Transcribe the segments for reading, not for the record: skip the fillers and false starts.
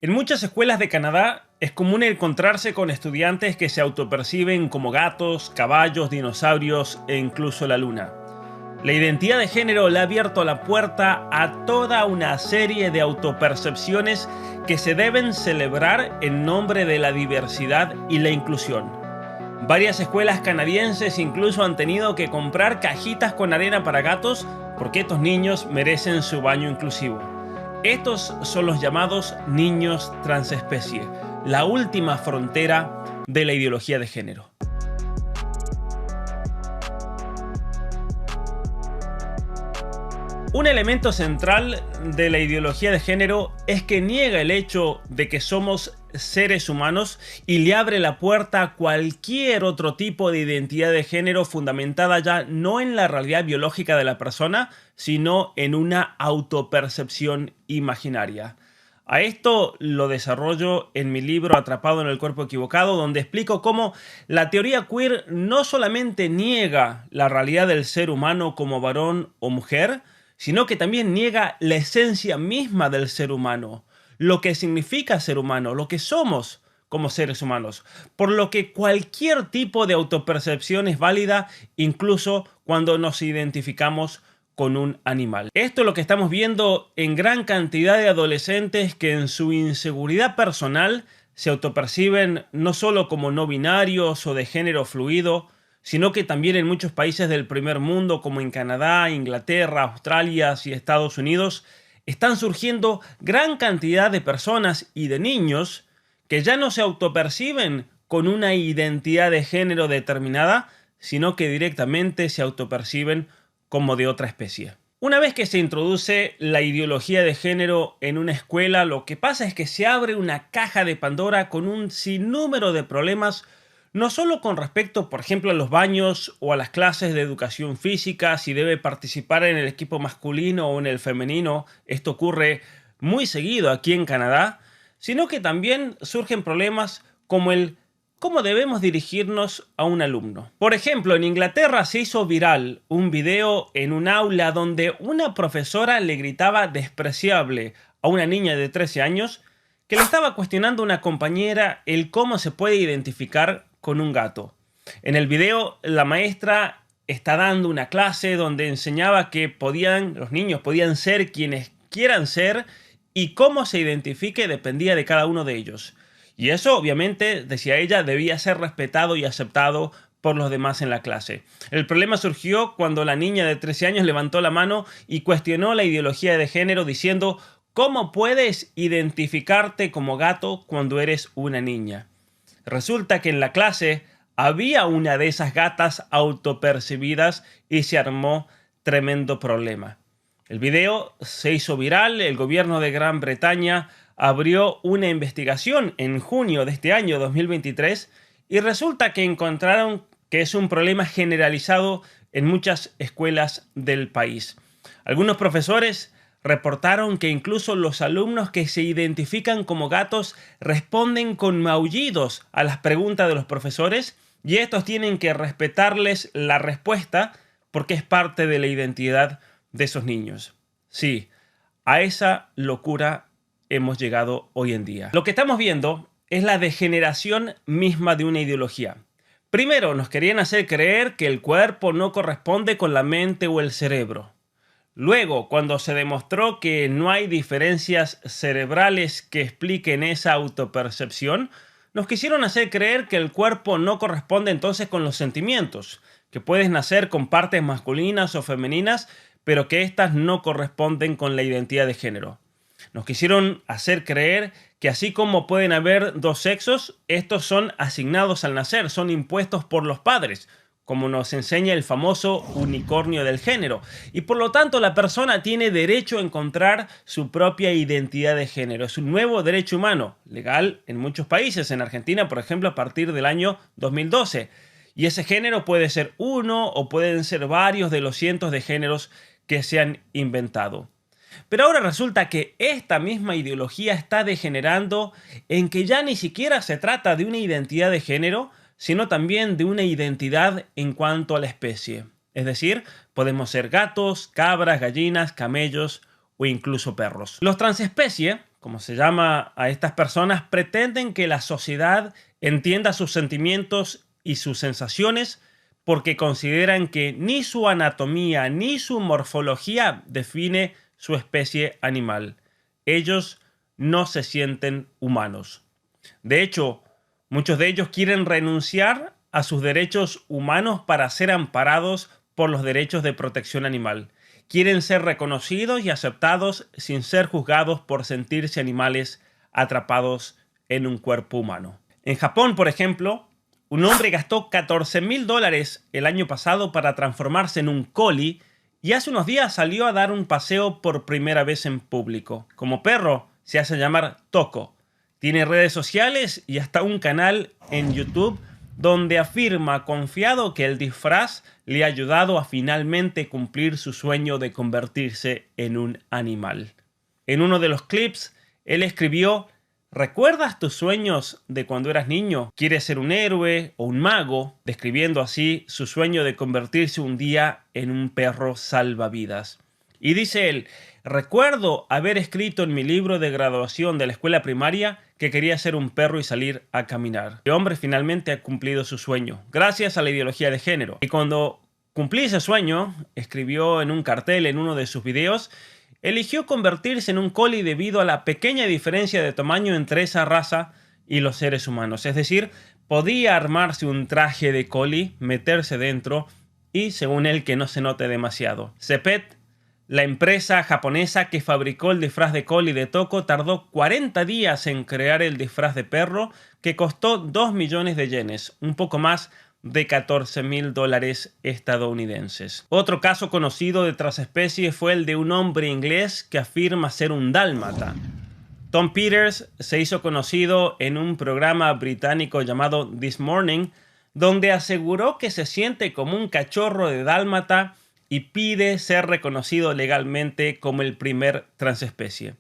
En muchas escuelas de Canadá es común encontrarse con estudiantes que se autoperciben como gatos, caballos, dinosaurios e incluso la luna. La identidad de género le ha abierto la puerta a toda una serie de autopercepciones que se deben celebrar en nombre de la diversidad y la inclusión. Varias escuelas canadienses incluso han tenido que comprar cajitas con arena para gatos porque estos niños merecen su baño inclusivo. Estos son los llamados niños transespecie, la última frontera de la ideología de género. Un elemento central de la ideología de género es que niega el hecho de que somos seres humanos y le abre la puerta a cualquier otro tipo de identidad de género fundamentada ya no en la realidad biológica de la persona, sino en una autopercepción imaginaria. A esto lo desarrollo en mi libro Atrapado en el cuerpo equivocado, donde explico cómo la teoría queer no solamente niega la realidad del ser humano como varón o mujer, sino que también niega la esencia misma del ser humano, lo que significa ser humano, lo que somos como seres humanos, por lo que cualquier tipo de autopercepción es válida, incluso cuando nos identificamos con un animal. Esto es lo que estamos viendo en gran cantidad de adolescentes que en su inseguridad personal se autoperciben no solo como no binarios o de género fluido, sino que también en muchos países del primer mundo, como en Canadá, Inglaterra, Australia y Estados Unidos, están surgiendo gran cantidad de personas y de niños que ya no se autoperciben con una identidad de género determinada, sino que directamente se autoperciben como de otra especie. Una vez que se introduce la ideología de género en una escuela, lo que pasa es que se abre una caja de Pandora con un sinnúmero de problemas, no solo con respecto, por ejemplo, a los baños o a las clases de educación física, si debe participar en el equipo masculino o en el femenino. Esto ocurre muy seguido aquí en Canadá, sino que también surgen problemas como el cómo debemos dirigirnos a un alumno. Por ejemplo, en Inglaterra se hizo viral un video en un aula donde una profesora le gritaba despreciable a una niña de 13 años que le estaba cuestionando a una compañera el cómo se puede identificar con un gato. En el video, la maestra está dando una clase donde enseñaba que los niños podían ser quienes quieran ser y cómo se identifique dependía de cada uno de ellos. Y eso, obviamente, decía ella, debía ser respetado y aceptado por los demás en la clase. El problema surgió cuando la niña de 13 años levantó la mano y cuestionó la ideología de género diciendo: ¿cómo puedes identificarte como gato cuando eres una niña? Resulta que en la clase había una de esas gatas autopercibidas y se armó tremendo problema. El video se hizo viral, el gobierno de Gran Bretaña abrió una investigación en junio de este año 2023 y resulta que encontraron que es un problema generalizado en muchas escuelas del país. Algunos profesores reportaron que incluso los alumnos que se identifican como gatos responden con maullidos a las preguntas de los profesores y estos tienen que respetarles la respuesta porque es parte de la identidad de esos niños. Sí, a esa locura hemos llegado hoy en día. Lo que estamos viendo es la degeneración misma de una ideología. Primero, nos querían hacer creer que el cuerpo no corresponde con la mente o el cerebro. Luego, cuando se demostró que no hay diferencias cerebrales que expliquen esa autopercepción, nos quisieron hacer creer que el cuerpo no corresponde entonces con los sentimientos, que puedes nacer con partes masculinas o femeninas, pero que éstas no corresponden con la identidad de género. Nos quisieron hacer creer que así como pueden haber dos sexos, estos son asignados al nacer, son impuestos por los padres, como nos enseña el famoso unicornio del género. Y por lo tanto la persona tiene derecho a encontrar su propia identidad de género. Es un nuevo derecho humano, legal en muchos países. En Argentina, por ejemplo, a partir del año 2012. Y ese género puede ser uno o pueden ser varios de los cientos de géneros que se han inventado. Pero ahora resulta que esta misma ideología está degenerando en que ya ni siquiera se trata de una identidad de género, sino también de una identidad en cuanto a la especie. Es decir, podemos ser gatos, cabras, gallinas, camellos o incluso perros. Los transespecie, como se llama a estas personas, pretenden que la sociedad entienda sus sentimientos y sus sensaciones porque consideran que ni su anatomía ni su morfología define su especie animal. Ellos no se sienten humanos. De hecho, muchos de ellos quieren renunciar a sus derechos humanos para ser amparados por los derechos de protección animal. Quieren ser reconocidos y aceptados sin ser juzgados por sentirse animales atrapados en un cuerpo humano. En Japón, por ejemplo, un hombre gastó $14,000 el año pasado para transformarse en un collie y hace unos días salió a dar un paseo por primera vez en público. Como perro, se hace llamar Toko. Tiene redes sociales y hasta un canal en YouTube donde afirma confiado que el disfraz le ha ayudado a finalmente cumplir su sueño de convertirse en un animal. En uno de los clips, él escribió: ¿recuerdas tus sueños de cuando eras niño? ¿Quieres ser un héroe o un mago? Describiendo así su sueño de convertirse un día en un perro salvavidas. Y dice él: recuerdo haber escrito en mi libro de graduación de la escuela primaria que quería ser un perro y salir a caminar. El hombre finalmente ha cumplido su sueño, gracias a la ideología de género. Y cuando cumplí ese sueño, escribió en un cartel en uno de sus videos, eligió convertirse en un collie debido a la pequeña diferencia de tamaño entre esa raza y los seres humanos. Es decir, podía armarse un traje de collie, meterse dentro y, según él, que no se note demasiado. Zeppet, la empresa japonesa que fabricó el disfraz de collie de Toko, tardó 40 días en crear el disfraz de perro, que costó 2 millones de yenes, un poco más de $14,000 estadounidenses. Otro caso conocido de transespecie fue el de un hombre inglés que afirma ser un dálmata. Tom Peters se hizo conocido en un programa británico llamado This Morning, donde aseguró que se siente como un cachorro de dálmata y pide ser reconocido legalmente como el primer transespecie.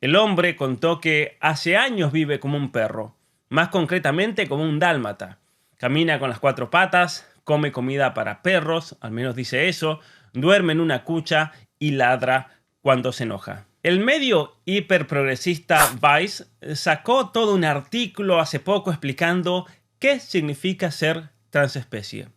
El hombre contó que hace años vive como un perro, más concretamente como un dálmata. Camina con las 4 patas, come comida para perros, al menos dice eso, duerme en una cucha y ladra cuando se enoja. El medio hiperprogresista Vice sacó todo un artículo hace poco explicando qué significa ser transespecie.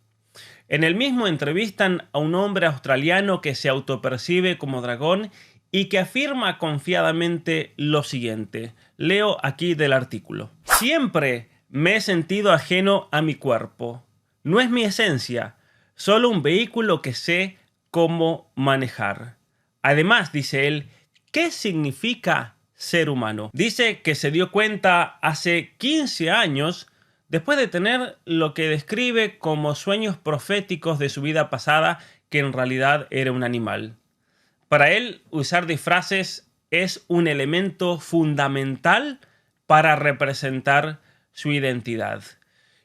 En el mismo entrevistan a un hombre australiano que se autopercibe como dragón y que afirma confiadamente lo siguiente. Leo aquí del artículo. Siempre me he sentido ajeno a mi cuerpo. No es mi esencia, solo un vehículo que sé cómo manejar. Además, dice él, ¿qué significa ser humano? Dice que se dio cuenta hace 15 años después de tener lo que describe como sueños proféticos de su vida pasada, que en realidad era un animal. Para él, usar disfraces es un elemento fundamental para representar su identidad.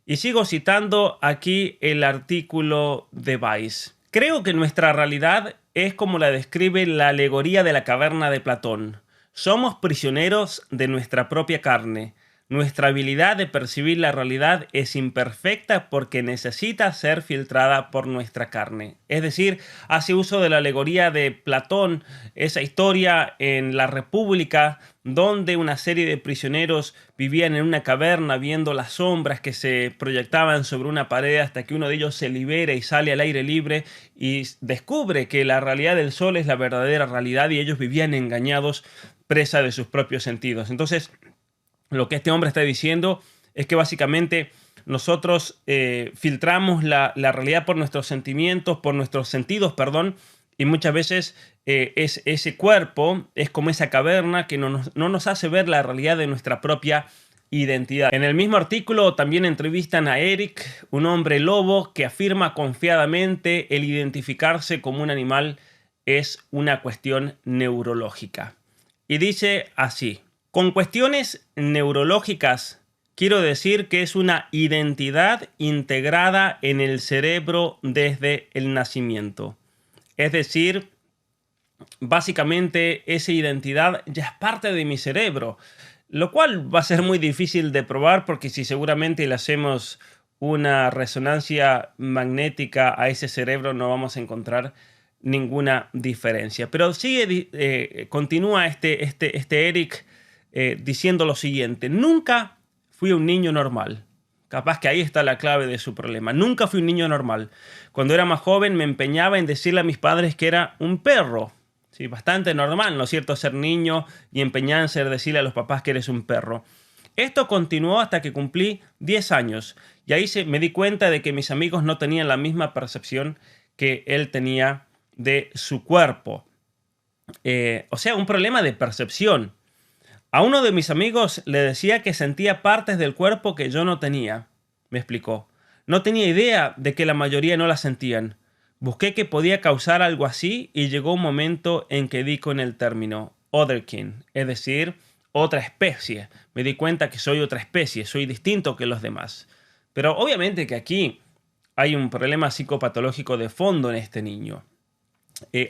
Y sigo citando aquí el artículo de Vice. Creo que nuestra realidad es como la describe la alegoría de la caverna de Platón. Somos prisioneros de nuestra propia carne. Nuestra habilidad de percibir la realidad es imperfecta porque necesita ser filtrada por nuestra carne. Es decir, hace uso de la alegoría de Platón, esa historia en la República donde una serie de prisioneros vivían en una caverna viendo las sombras que se proyectaban sobre una pared hasta que uno de ellos se libera y sale al aire libre y descubre que la realidad del sol es la verdadera realidad y ellos vivían engañados, presa de sus propios sentidos. Entonces, lo que este hombre está diciendo es que básicamente nosotros filtramos la realidad por nuestros sentimientos, por nuestros sentidos, y muchas veces ese cuerpo es como esa caverna que no nos hace ver la realidad de nuestra propia identidad. En el mismo artículo también entrevistan a Eric, un hombre lobo que afirma confiadamente el identificarse como un animal es una cuestión neurológica. Y dice así: con cuestiones neurológicas, quiero decir que es una identidad integrada en el cerebro desde el nacimiento. Es decir, básicamente esa identidad ya es parte de mi cerebro, lo cual va a ser muy difícil de probar porque si seguramente le hacemos una resonancia magnética a ese cerebro no vamos a encontrar ninguna diferencia. Pero continúa este Eric diciendo lo siguiente: nunca fui un niño normal. Capaz que ahí está la clave de su problema. Nunca fui un niño normal. Cuando era más joven me empeñaba en decirle a mis padres que era un perro. Sí, bastante normal, ¿no es cierto?, ser niño y empeñarse en decirle a los papás que eres un perro. Esto continuó hasta que cumplí 10 años y ahí me di cuenta de que mis amigos no tenían la misma percepción que él tenía de su cuerpo. O sea, un problema de percepción. A uno de mis amigos le decía que sentía partes del cuerpo que yo no tenía. Me explicó. No tenía idea de que la mayoría no las sentían. Busqué qué podía causar algo así y llegó un momento en que di con el término otherkin, es decir, otra especie. Me di cuenta que soy otra especie, soy distinto que los demás. Pero obviamente que aquí hay un problema psicopatológico de fondo en este niño.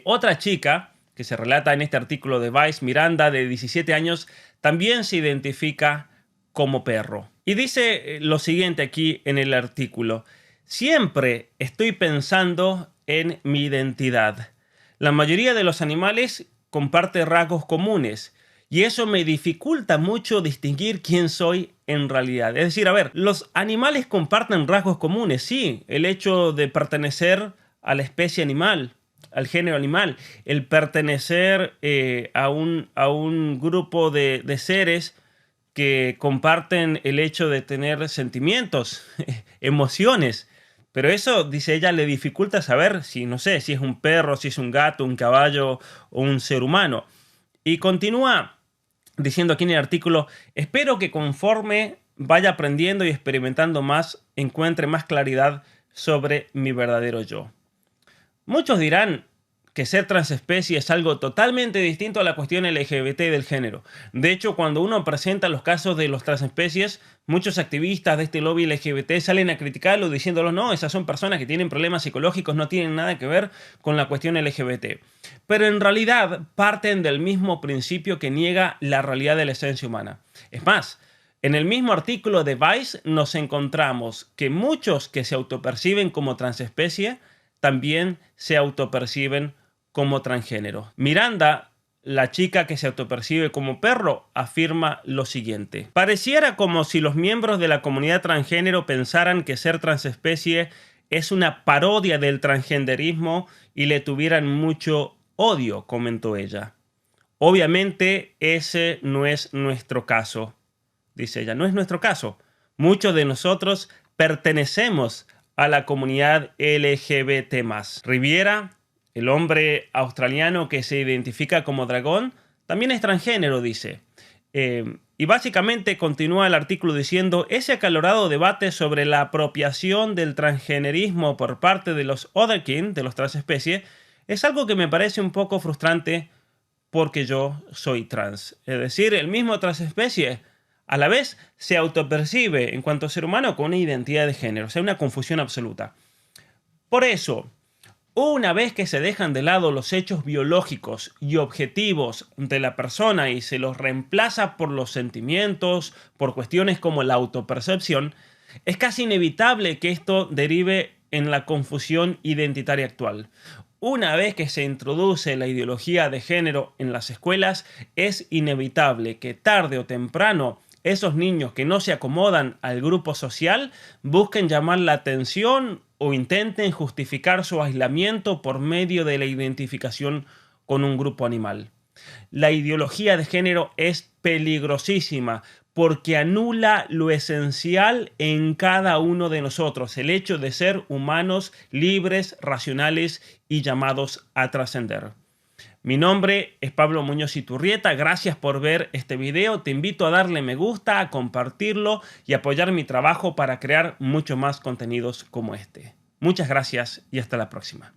Otra chica que se relata en este artículo de Vice, Miranda, de 17 años, también se identifica como perro. Y dice lo siguiente aquí en el artículo: siempre estoy pensando en mi identidad. La mayoría de los animales comparte rasgos comunes y eso me dificulta mucho distinguir quién soy en realidad. Es decir, a ver, los animales comparten rasgos comunes, sí, el hecho de pertenecer a la especie animal, al género animal, el pertenecer a un grupo de seres que comparten el hecho de tener sentimientos, emociones. Pero eso, dice ella, le dificulta saber si, no sé, si es un perro, si es un gato, un caballo o un ser humano. Y continúa diciendo aquí en el artículo: espero que conforme vaya aprendiendo y experimentando más, encuentre más claridad sobre mi verdadero yo. Muchos dirán que ser transespecie es algo totalmente distinto a la cuestión LGBT del género. De hecho, cuando uno presenta los casos de los transespecies, muchos activistas de este lobby LGBT salen a criticarlo diciéndolo: no, esas son personas que tienen problemas psicológicos, no tienen nada que ver con la cuestión LGBT. Pero en realidad parten del mismo principio que niega la realidad de la esencia humana. Es más, en el mismo artículo de Vice nos encontramos que muchos que se autoperciben como transespecie también se autoperciben como transgénero. Miranda, la chica que se autopercibe como perro, afirma lo siguiente: pareciera como si los miembros de la comunidad transgénero pensaran que ser transespecie es una parodia del transgenderismo y le tuvieran mucho odio, comentó ella. Obviamente ese no es nuestro caso, dice ella, no es nuestro caso. Muchos de nosotros pertenecemos a la comunidad LGBT+. Riviera, el hombre australiano que se identifica como dragón, también es transgénero, dice. Y básicamente continúa el artículo diciendo: ese acalorado debate sobre la apropiación del transgenerismo por parte de los otherkin, de los transespecies, es algo que me parece un poco frustrante porque yo soy trans. Es decir, el mismo transespecie a la vez se autopercibe en cuanto a ser humano con una identidad de género. O sea, una confusión absoluta. Por eso, una vez que se dejan de lado los hechos biológicos y objetivos de la persona y se los reemplaza por los sentimientos, por cuestiones como la autopercepción, es casi inevitable que esto derive en la confusión identitaria actual. Una vez que se introduce la ideología de género en las escuelas, es inevitable que tarde o temprano esos niños que no se acomodan al grupo social busquen llamar la atención o intenten justificar su aislamiento por medio de la identificación con un grupo animal. La ideología de género es peligrosísima porque anula lo esencial en cada uno de nosotros, el hecho de ser humanos libres, racionales y llamados a trascender. Mi nombre es Pablo Muñoz Iturrieta, gracias por ver este video, te invito a darle me gusta, a compartirlo y apoyar mi trabajo para crear mucho más contenidos como este. Muchas gracias y hasta la próxima.